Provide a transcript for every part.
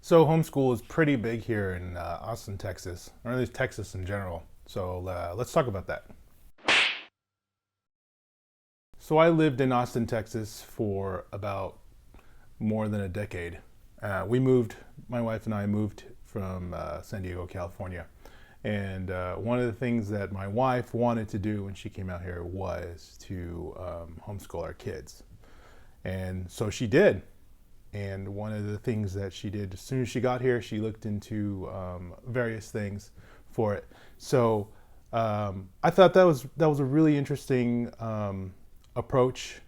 So homeschool is pretty big here in Austin, Texas, or at least Texas in general. So let's talk about that. So I lived in Austin, Texas for about more than a decade. My wife and I moved from San Diego, California. And one of the things that my wife wanted to do when she came out here was to homeschool our kids. And so she did. And one of the things that she did as soon as she got here, she looked into various things for it. So I thought that was a really interesting approach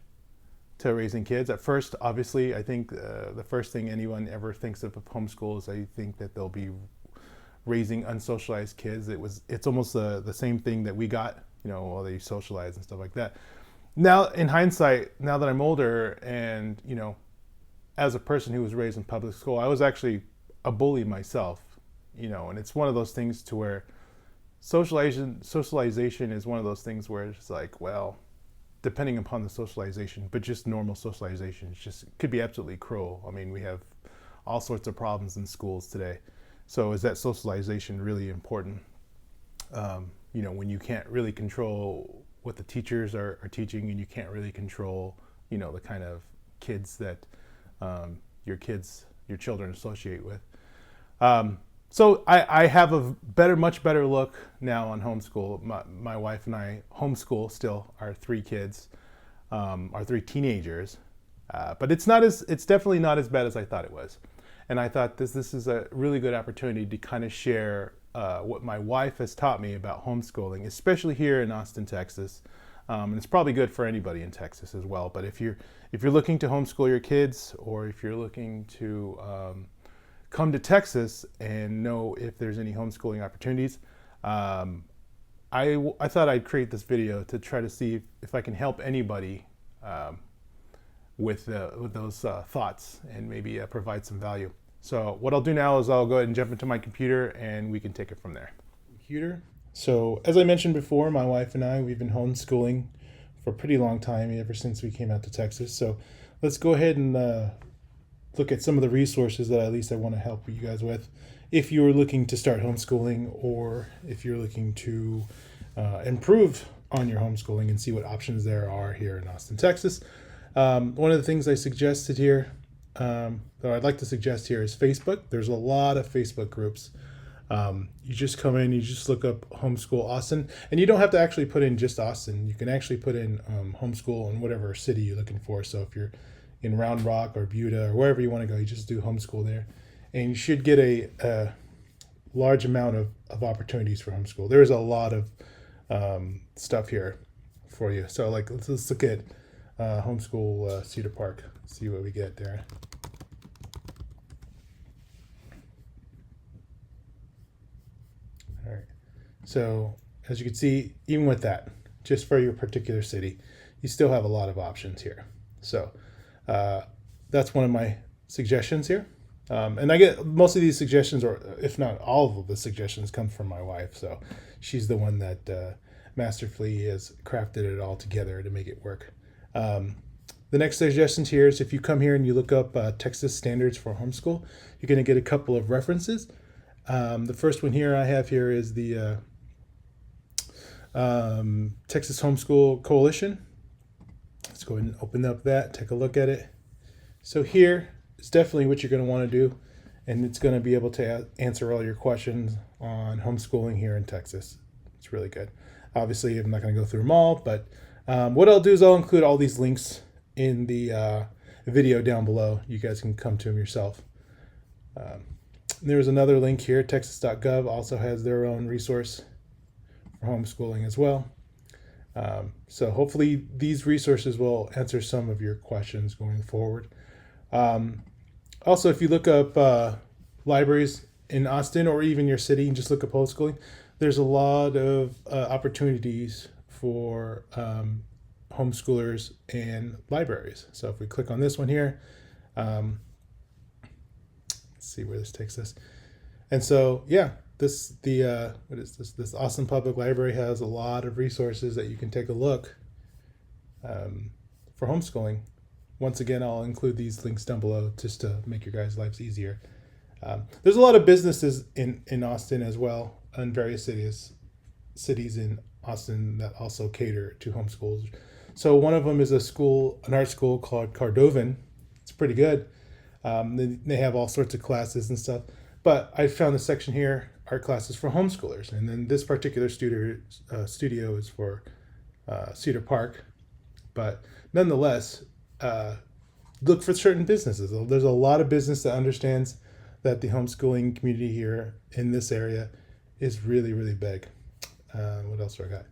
to raising kids. At first, obviously, I think the first thing anyone ever thinks of homeschool is they think that they'll be raising unsocialized kids. It's almost the same thing that we got, while they socialize and stuff like that. Now, in hindsight, now that I'm older and as a person who was raised in public school, I was actually a bully myself, and it's one of those things to where socialization is one of those things where it's like, well, depending upon the socialization, but just normal socialization, it could be absolutely cruel. I mean, we have all sorts of problems in schools today. So is that socialization really important? When you can't really control what the teachers are teaching, and you can't really control, the kind of kids that your children associate with. So I have a much better look now on homeschool. My wife and I homeschool still our three kids, our three teenagers, but it's definitely not as bad as I thought it was. And I thought this is a really good opportunity to kind of share what my wife has taught me about homeschooling, especially here in Austin, Texas. And it's probably good for anybody in Texas as well. But if you're looking to homeschool your kids, or if you're looking to come to Texas and know if there's any homeschooling opportunities, I thought I'd create this video to try to see if I can help anybody with those thoughts and maybe provide some value. So what I'll do now is I'll go ahead and jump into my computer and we can take it from there. Computer. So as I mentioned before, my wife and I, we've been homeschooling for a pretty long time, ever since we came out to Texas. So let's go ahead and look at some of the resources that at least I want to help you guys with. If you're looking to start homeschooling, or if you're looking to improve on your homeschooling and see what options there are here in Austin, Texas. One of the things I suggested here, or I'd like to suggest here, is Facebook. There's a lot of Facebook groups. You just come in, you just look up Homeschool Austin, and you don't have to actually put in just Austin. You can actually put in homeschool in whatever city you're looking for. So if you're in Round Rock or Buda or wherever you want to go, you just do homeschool there, and you should get a large amount of opportunities for homeschool. There's a lot of stuff here for you. So let's look at homeschool Cedar Park, see what we get there. All right. So as you can see, even with that, just for your particular city, you still have a lot of options here. So that's one of my suggestions here. And I get most of these suggestions, or if not all of the suggestions, come from my wife. So she's the one that masterfully has crafted it all together to make it work. The next suggestions here is if you come here and you look up Texas standards for homeschool, you're going to get a couple of references. The first one here I have here is the Texas Homeschool Coalition. Let's go ahead and open up that, take a look at it. So here is definitely what you're going to want to do, and it's going to be able to answer all your questions on homeschooling here in Texas. It's really good. Obviously, I'm not going to go through them all, but what I'll do is I'll include all these links in the video down below. You guys can come to them yourself. There's another link here. Texas.gov also has their own resource for homeschooling as well. So hopefully these resources will answer some of your questions going forward. Also, if you look up libraries in Austin or even your city and just look up homeschooling, there's a lot of opportunities for homeschoolers and libraries. So if we click on this one here, let's see where this takes us. And so, yeah, this Austin Public Library has a lot of resources that you can take a look for homeschooling. Once again, I'll include these links down below just to make your guys' lives easier. There's a lot of businesses in Austin as well, in various cities in Austin that also cater to homeschools. So one of them is an art school called Cardovan. It's pretty good. They have all sorts of classes and stuff. But I found a section here, art classes for homeschoolers. And then this particular studio is for Cedar Park. But nonetheless, look for certain businesses. There's a lot of business that understands that the homeschooling community here in this area is really, really big. What else do I got?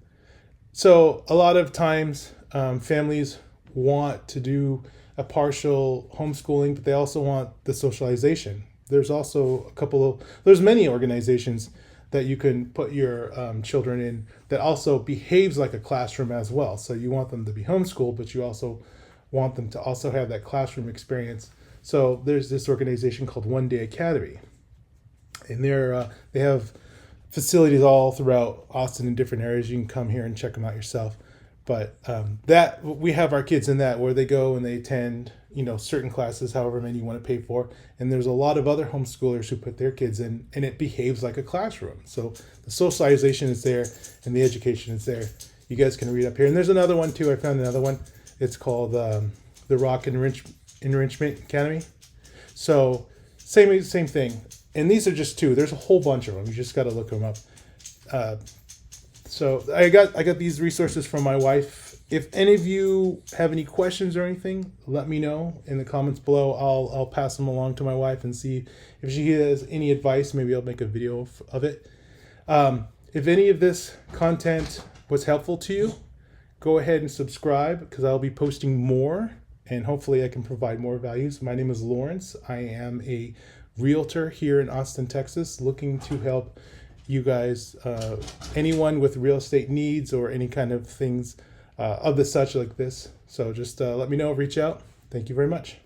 So a lot of times families want to do a partial homeschooling, but they also want the socialization. There's also there's many organizations that you can put your children in that also behaves like a classroom as well. So you want them to be homeschooled, but you also want them to also have that classroom experience. So there's this organization called One Day Academy, and they have facilities all throughout Austin in different areas. You can come here and check them out yourself. But that we have our kids in that, where they go and they attend, certain classes, however many you want to pay for. And there's a lot of other homeschoolers who put their kids in, and it behaves like a classroom. So the socialization is there and the education is there. You guys can read up here. And there's another one too. I found another one. It's called the Rock Enrichment Academy. So same thing. And these are just two. There's a whole bunch of them. You just got to look them up. So I got these resources from my wife. If any of you have any questions or anything, let me know in the comments below. I'll pass them along to my wife and see if she has any advice. Maybe I'll make a video of it. If any of this content was helpful to you, go ahead and subscribe, because I'll be posting more, and hopefully I can provide more values. My name is Lawrence. I am a realtor here in Austin, Texas, looking to help you guys, anyone with real estate needs or any kind of things of the such like this. So just let me know, reach out. Thank you very much.